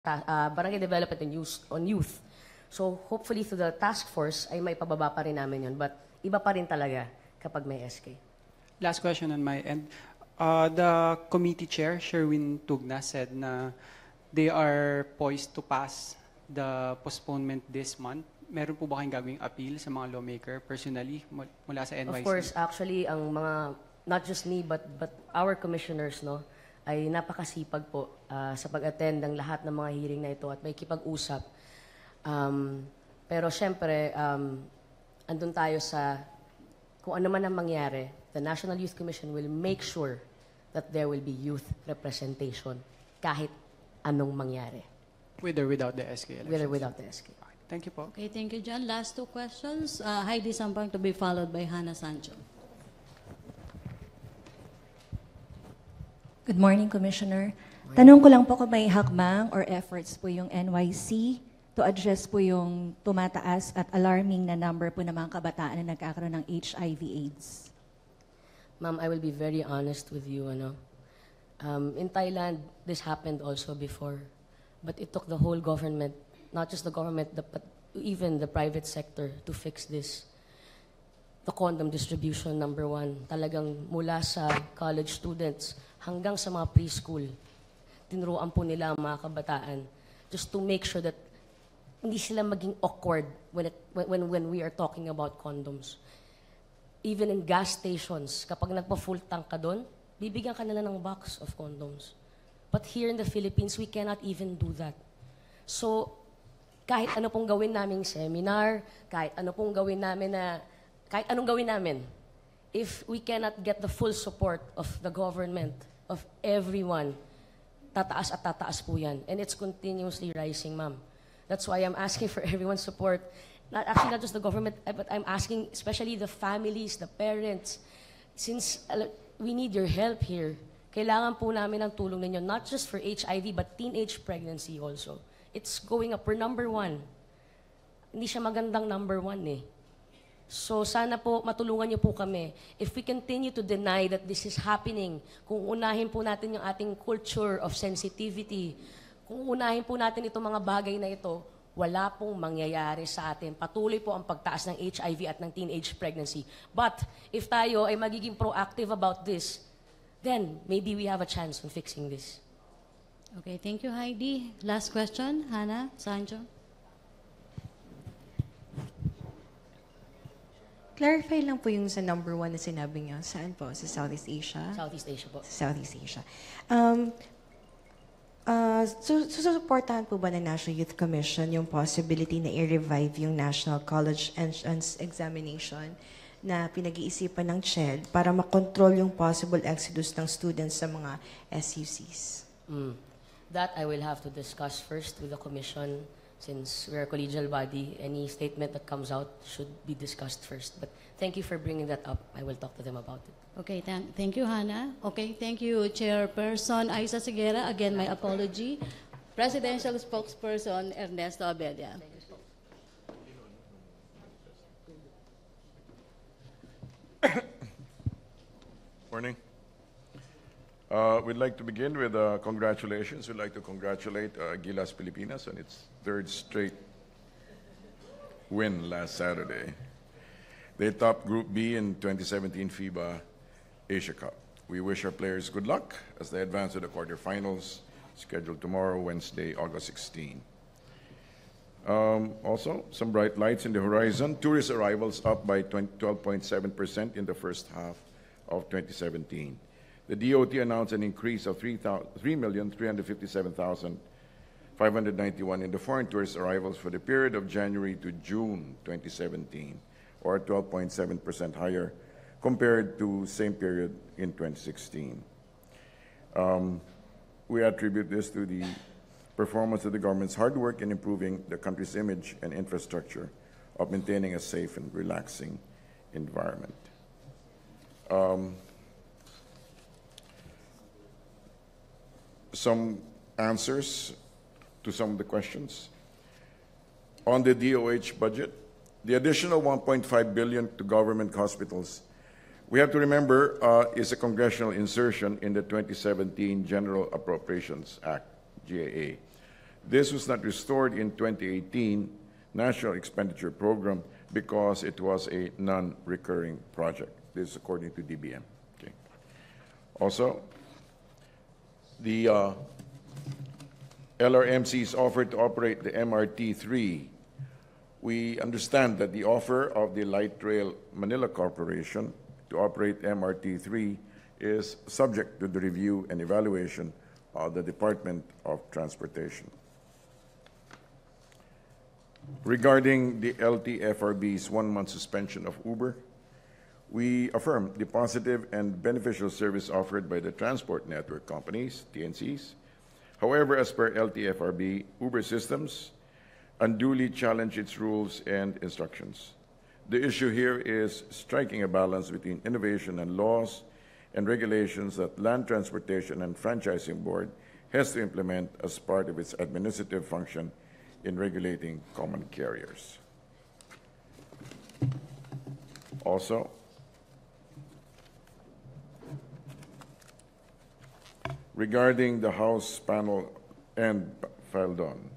barangay development and youth. So hopefully through the task force ay may pababa pa rin namin yun. But iba pa rin talaga kapag may SK. Last question on my end. The committee chair, Sherwin Tugna, said na they are poised to pass the postponement this month. Meron po ba kayong gagawing appeal sa mga lawmaker personally mula sa NYC? Of course, actually, ang mga, not just me, but our commissioners, no, ay napakasipag po sa pag-attend ng lahat ng mga hearing na ito at may kipag-usap. Pero syempre, andun tayo sa kung ano man ang mangyari, the National Youth Commission will make sure that there will be youth representation kahit anong mangyari. With or without the SK elections? With or without the SK. Thank you po. Okay, thank you, John. Last two questions. Heidi Sampang to be followed by Hannah Sancho. Good morning, Commissioner. Tanong ko lang po kung may hakbang or efforts po yung NYC to address po yung tumataas at alarming na number po ng mga kabataan na nagkakaroon ng HIV/AIDS. Ma'am, I will be very honest with you. In Thailand, this happened also before. But it took the whole government, not just the government, but even the private sector to fix this. The condom distribution, number one. Talagang mula sa college students hanggang sa mga preschool, tinuruan po nila ang mga kabataan just to make sure that hindi sila maging awkward when we are talking about condoms. Even in gas stations, kapag nagpa-full tank ka doon, bibigyan ka nila ng box of condoms. But here in the Philippines, we cannot even do that. So, kahit ano pong gawin naming seminar, kahit ano pong gawin namin kahit anong gawin namin, if we cannot get the full support of the government, of everyone, tataas at tataas po yan. And it's continuously rising, ma'am. That's why I'm asking for everyone's support. Not just the government, but I'm asking especially the families, the parents. Since we need your help here, kailangan po namin ng tulong ninyo, not just for HIV, but teenage pregnancy also. It's going up. We're number one. Hindi siya magandang number one eh. So sana po matulungan niyo po kami. If we continue to deny that this is happening, kung unahin po natin yung ating culture of sensitivity, kung unahin po natin itong mga bagay na ito, wala pong mangyayari sa atin. Patuloy po ang pagtaas ng HIV at ng teenage pregnancy. But if tayo ay magiging proactive about this, then maybe we have a chance in fixing this. Okay, thank you, Heidi. Last question, Hannah Sancho. Clarify lang po yung sa number one na sinabi niyo. Saan po? Sa Southeast Asia? Southeast Asia po. Sa Southeast Asia. Susuportahan po ba ng National Youth Commission yung possibility na i-revive yung National College Entrance Examination na pinag-iisipan ng CHED para makontrol yung possible exodus ng students sa mga SUCs? That I will have to discuss first with the Commission. Since we're a collegial body, any statement that comes out should be discussed first. But thank you for bringing that up. I will talk to them about it. Okay, thank you, Hannah. Okay, thank you, Chairperson Aiza Seguerra. Again, my apology. Presidential Spokesperson Ernesto Abella. Morning. We'd like to begin with congratulations. We'd like to congratulate Gilas Pilipinas on its third straight win last Saturday. They topped Group B in 2017 FIBA Asia Cup. We wish our players good luck as they advance to the quarterfinals, scheduled tomorrow, Wednesday, August 16. Also, some bright lights in the horizon. Tourist arrivals up by 12.7% in the first half of 2017. The DOT announced an increase of 3,357,591 in the foreign tourist arrivals for the period of January to June 2017, or 12.7% higher compared to same period in 2016. We attribute this to the performance of the government's hard work in improving the country's image and infrastructure of maintaining a safe and relaxing environment. Some answers to some of the questions. On the DOH budget, the additional $1.5 billion to government hospitals, we have to remember, is a congressional insertion in the 2017 General Appropriations Act, GAA. This was not restored in 2018 National Expenditure Program because it was a non-recurring project. This is according to DBM. Okay. Also, the LRMCs offered to operate the MRT-3. We understand that the offer of the Light Rail Manila Corporation to operate MRT-3 is subject to the review and evaluation of the Department of Transportation. Regarding the LTFRB's one-month suspension of Uber, we affirm the positive and beneficial service offered by the transport network companies, TNCs. However, as per LTFRB, Uber systems unduly challenge its rules and instructions. The issue here is striking a balance between innovation and laws and regulations that Land Transportation and Franchising Board has to implement as part of its administrative function in regulating common carriers. Also, regarding the House panel and filed on,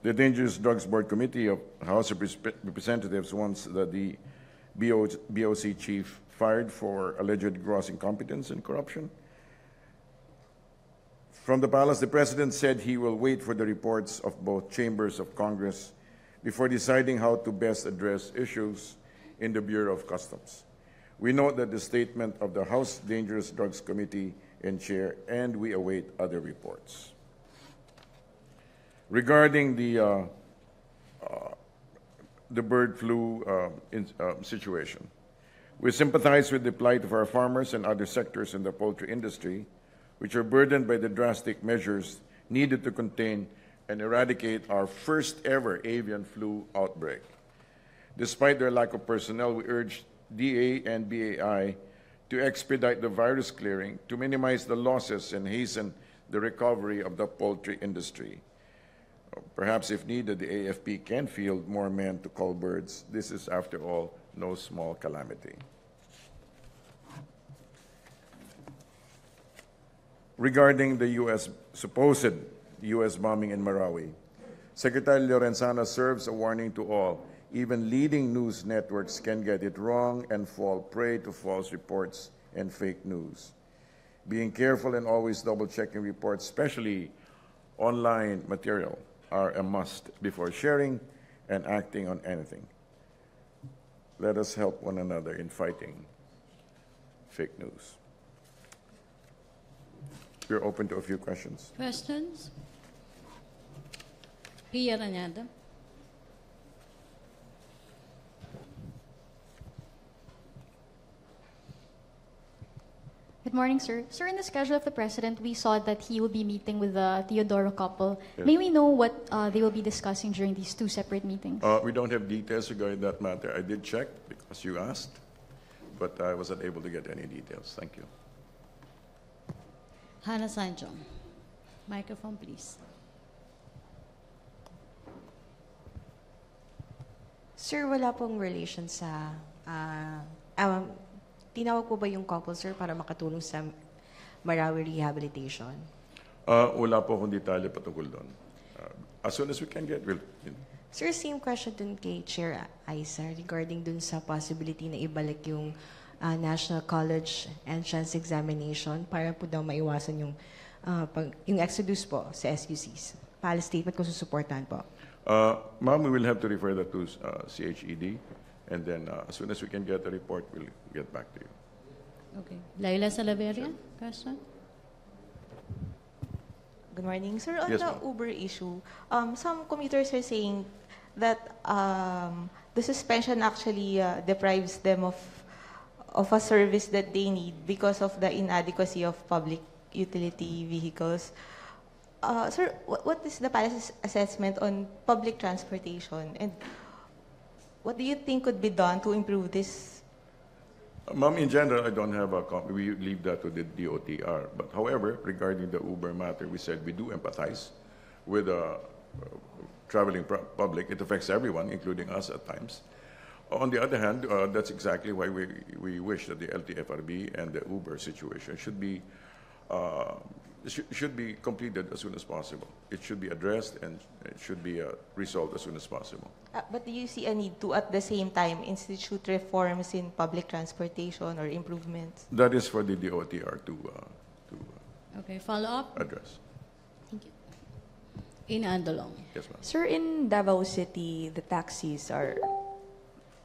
the Dangerous Drugs Board Committee of House of Representatives wants that the BOC chief fired for alleged gross incompetence and corruption. From the palace, the president said he will wait for the reports of both chambers of Congress before deciding how to best address issues in the Bureau of Customs. We note that the statement of the House Dangerous Drugs Committee and chair, and we await other reports. Regarding the bird flu situation, we sympathize with the plight of our farmers and other sectors in the poultry industry, which are burdened by the drastic measures needed to contain and eradicate our first ever avian flu outbreak. Despite their lack of personnel, we urge DA and BAI to expedite the virus clearing, to minimize the losses and hasten the recovery of the poultry industry. Perhaps if needed, the AFP can field more men to cull birds. This is, after all, no small calamity. Regarding the supposed U.S. bombing in Marawi, Secretary Lorenzana serves a warning to all. Even leading news networks can get it wrong and fall prey to false reports and fake news. Being careful and always double-checking reports, especially online material, are a must before sharing and acting on anything. Let us help one another in fighting fake news. We're open to a few questions. Questions? Pia Ranyada. Good morning, sir. Sir, in the schedule of the President, we saw that he will be meeting with the Teodoro couple. Yes. May we know what they will be discussing during these two separate meetings? We don't have details regarding that matter. I did check because you asked, but I wasn't able to get any details. Thank you. Hannah Sancho. Microphone, please. Sir, wala pong relation sa... tinawag po ba yung couple, sir, para makatulong sa Marawi rehabilitation? Wala po akong detalye patungkol doon. As soon as we can get, we'll... Sir, same question dun kay Chair Aiza regarding dun sa possibility na ibalik yung National College Entrance Examination para po daw maiwasan yung exodus po sa SUCs. Palace statement kung susuportahan po. Ma'am, we will have to refer that to CHED, and then as soon as we can get a report, we'll get back to you. Okay. Laila Salaveria, question? Good morning. Sir, on Yes, the ma'am. Uber issue, some commuters are saying that the suspension actually deprives them of a service that they need because of the inadequacy of public utility vehicles. Sir, what is the Palace's assessment on public transportation, and what do you think could be done to improve this? Ma'am, in general, I don't have a copy. We leave that to the DOTR. But however, regarding the Uber matter, we said we do empathize with the traveling public. It affects everyone, including us at times. On the other hand, that's exactly why we wish that the LTFRB and the Uber situation should be should be completed as soon as possible. It should be addressed and it should be resolved as soon as possible. But do you see a need to, at the same time, institute reforms in public transportation or improvements? That is for the DOTR to Okay, follow up. address. Thank you. In Andalong. Yes, ma'am. Sir, in Davao City, the taxis are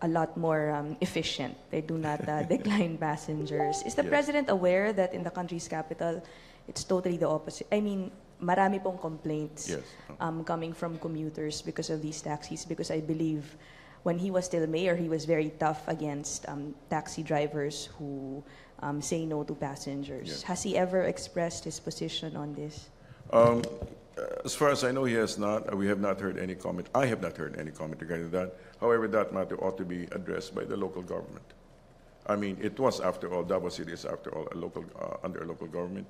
a lot more efficient. They do not decline passengers. Is the Yes. President aware that in the country's capital, it's totally the opposite? I mean, marami pong complaints Yes. coming from commuters because of these taxis, because I believe when he was still mayor, he was very tough against taxi drivers who say no to passengers. Yes. Has he ever expressed his position on this? As far as I know, he has not. We have not heard any comment. I have not heard any comment regarding that. However, that matter ought to be addressed by the local government. I mean, it was, after all, Davao City is, after all, a local, under a local government,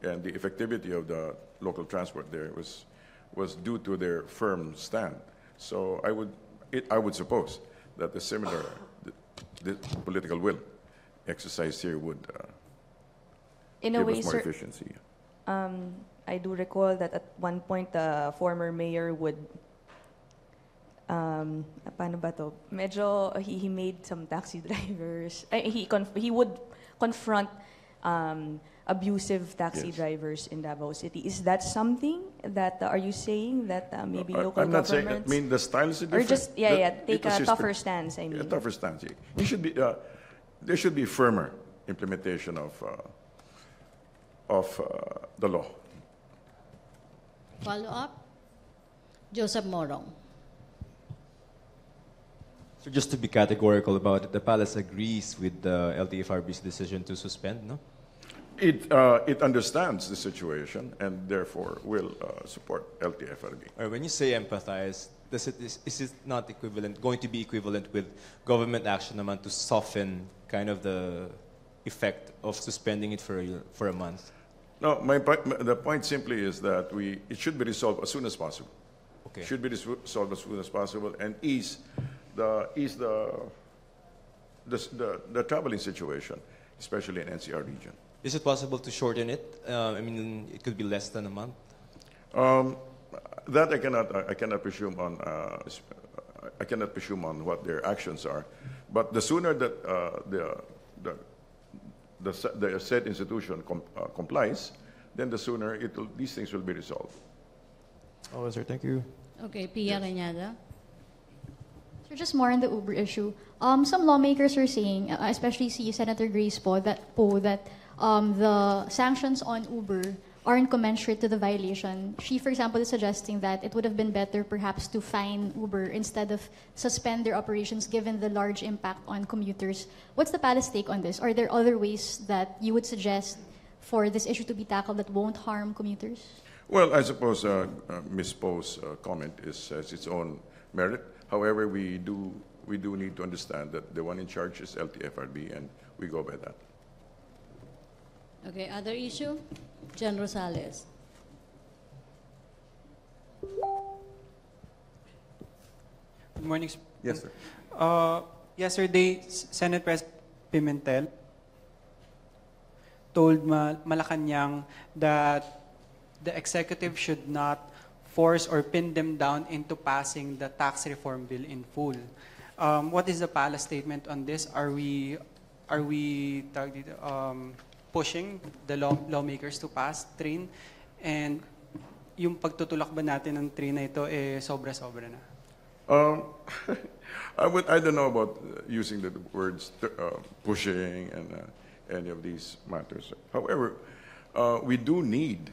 and the effectivity of the local transport there was due to their firm stand. So I would suppose that the similar the political will exercised here would In a give way, us more sir, efficiency. I do recall that at one point the former mayor would paano ba to? Medyo he made some taxi drivers. He would confront abusive taxi Yes. drivers in Davao City. Is that something that are you saying that maybe local I'm not saying. governments I mean, the style is or different. just That take it was a his tougher stance? I mean, A tougher stance. It should be. There should be firmer implementation of the law. Follow up. Joseph Morong. So just to be categorical about it, the palace agrees with the LTFRB's decision to suspend, no? It understands the situation and therefore will support LTFRB. When you say empathize, is it not going to be equivalent with government action naman to soften kind of the effect of suspending it for a month? No, the point simply is that it should be resolved as soon as possible. Okay. Should be resolved as soon as possible and ease the traveling situation, especially in NCR region. Is it possible to shorten it? I mean, it could be less than a month. That I cannot presume on. I cannot presume on what their actions are, but the sooner that the said institution complies, then the sooner these things will be resolved. Oh, sir, thank you. Okay, Pia Reñada. So just more on the Uber issue. Some lawmakers are saying, especially si Senator Grace that the sanctions on Uber aren't commensurate to the violation. She, for example, is suggesting that it would have been better perhaps to fine Uber instead of suspend their operations given the large impact on commuters. What's the palace take on this? Are there other ways that you would suggest for this issue to be tackled that won't harm commuters? Well, I suppose Ms. Poe's comment has its own merit. However, we do need to understand that the one in charge is LTFRB, and we go by that. Okay, other issue? Jen Rosales. Good morning. Yes, sir. Yesterday, Senate President Pimentel told Malacañang that the executive should not force or pin them down into passing the tax reform bill in full. What is the palace statement on this? Are we pushing the lawmakers to pass train? And yung pagtutulak ba natin ng train na ito sobra-sobra na? I don't know about using the words pushing and any of these matters. However, we do need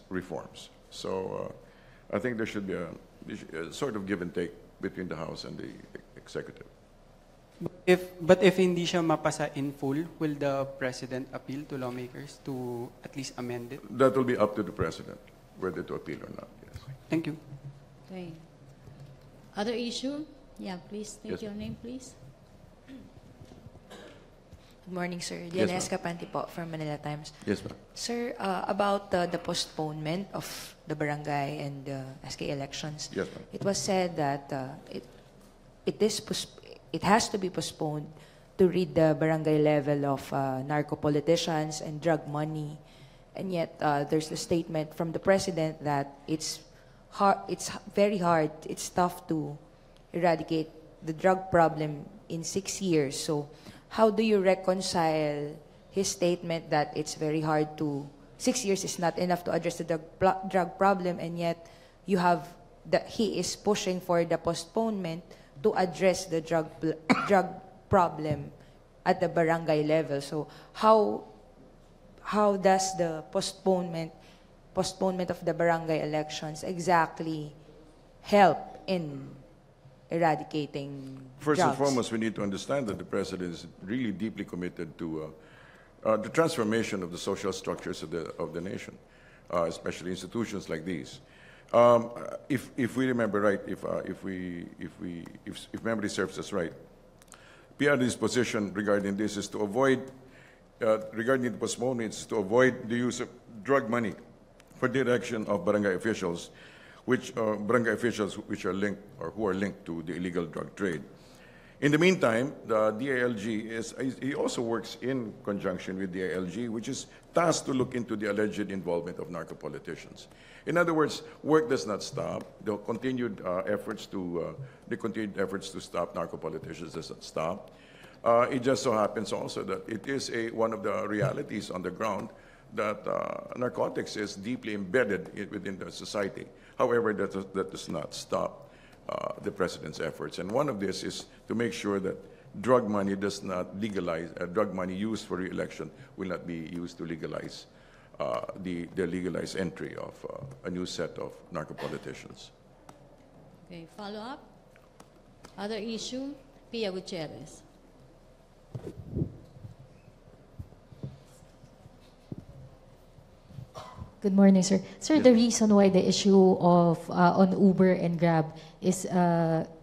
reforms. So I think there should be a sort of give and take between the House and the executive. But if hindi siya mapasa in full, will the President appeal to lawmakers to at least amend it? That will be up to the President whether to appeal or not. Yes. Thank you. Okay. Other issue? Yeah, please state Yes, your name, please. Good morning, sir. Yes, Diana ma'am. Escapante po from Manila Times. Yes, ma'am. Sir, about the postponement of the barangay and SK elections, Yes, ma'am. it was said that it has to be postponed to rid the barangay level of narco politicians and drug money and yet there's the statement from the president that it's very hard, it's tough to eradicate the drug problem in 6 years. So how do you reconcile his statement that it's very hard to, 6 years is not enough to address the drug problem, and yet you have he is pushing for the postponement to address the drug problem at the barangay level. So how does the postponement of the barangay elections exactly help in eradicating First drugs? and foremost, we need to understand that the president is really deeply committed to the transformation of the social structures of the nation, especially institutions like these. If we remember right, if memory serves us right, PRD's position regarding this is to avoid, regarding the postponement, is to avoid the use of drug money for the election of barangay officials, which are linked or who are linked to the illegal drug trade. In the meantime, the DILG he also works in conjunction with DILG, which is tasked to look into the alleged involvement of narco-politicians. In other words, work does not stop. The continued efforts to stop narco-politicians does not stop. It just so happens also that it is one of the realities on the ground that narcotics is deeply embedded within the society. However, that does not stop the president's efforts. And one of this is to make sure that drug money does not legalize, drug money used for re-election will not be used to legalize the legalized entry of a new set of narco-politicians. Okay, follow up. Other issue, Pia Gutierrez. Good morning, sir. Sir, the reason why the issue of on Uber and Grab is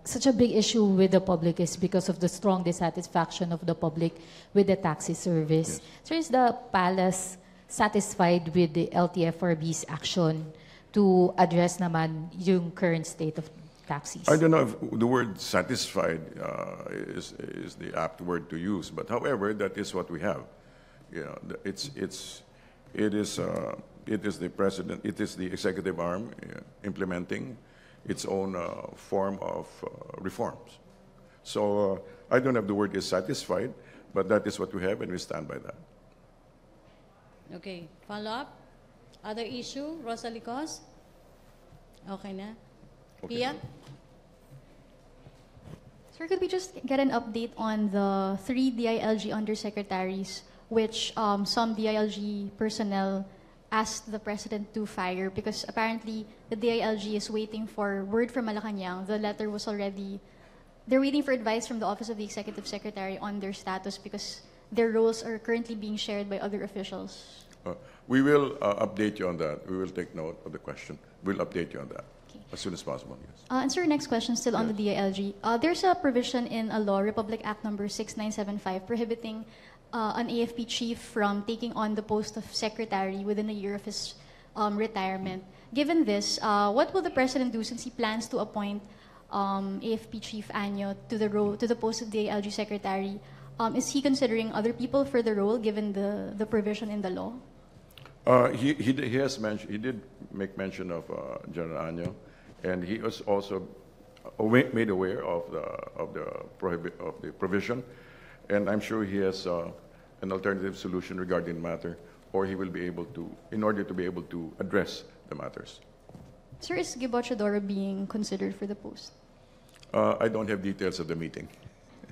such a big issue with the public is because of the strong dissatisfaction of the public with the taxi service. Yes. Sir, is the palace satisfied with the LTFRB's action to address naman yung current state of taxis? I don't know if the word satisfied is the apt word to use, but however, that is what we have. You know, it is the president, it is the executive arm implementing its own form of reforms. So I don't have the word is satisfied, but that is what we have and we stand by that. Okay, follow up. Other issue, Rosa Licos? Okay na. Okay. Pia? Sir, could we just get an update on the 3 DILG undersecretaries which some DILG personnel asked the president to fire because apparently the DILG is waiting for word from Malacañang. The letter was already, they're waiting for advice from the Office of the Executive Secretary on their status because their roles are currently being shared by other officials. We will update you on that. We will take note of the question. We'll update you on that as soon as possible. Yes. And sir, next question still on the DILG. There's a provision in a law, Republic Act number 6975, prohibiting an AFP chief from taking on the post of secretary within a year of his retirement. Given this, what will the president do since he plans to appoint AFP Chief Anyo to the post of DILG secretary? Is he considering other people for the role given the provision in the law? He did make mention of General Anyo, and he was also made aware of the provision, and I'm sure he has an alternative solution regarding the matter, or he will be able to, in order to be able to address the matters. Sir, is Gibochadoro being considered for the post? I don't have details of the meeting.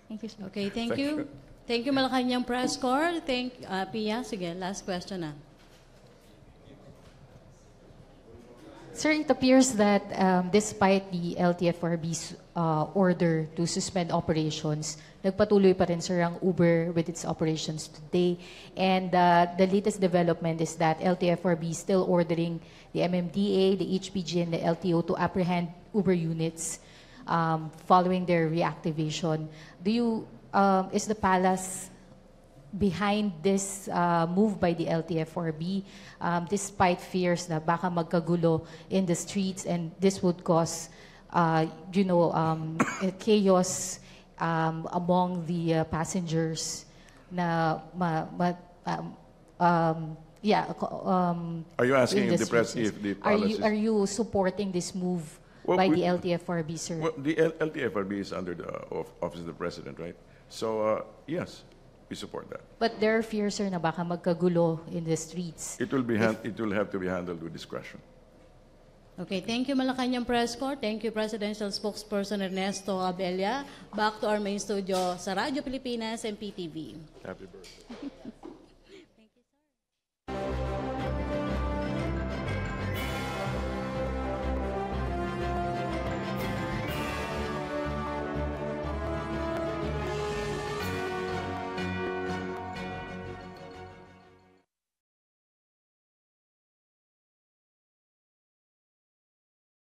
Thank you, sir. Okay, thank you. Thank you, Malacañang Press Corps. Pia, sige, last question na. Sir, it appears that despite the LTFRB's order to suspend operations, nagpatuloy pa rin, sir, ang Uber with its operations today. And the latest development is that LTFRB is still ordering the MMDA, the HPG, and the LTO to apprehend Uber units following their reactivation. Is the palace behind this move by the LTFRB, despite fears na baka magkagulo in the streets and this would cause, chaos among the passengers na Are you asking if the industries. if the policies? Are you supporting this move Well, by we- the LTFRB, sir? Well, the LTFRB is under the Office of the President, right? So, yes, we support that. But there are fears, sir, na baka magkagulo in the streets. It will have to be handled with discretion. Okay, thank you Malacañang Press Corps. Thank you Presidential Spokesperson Ernesto Abella. Back to our main studio sa Radyo Pilipinas and PTV. Happy birthday.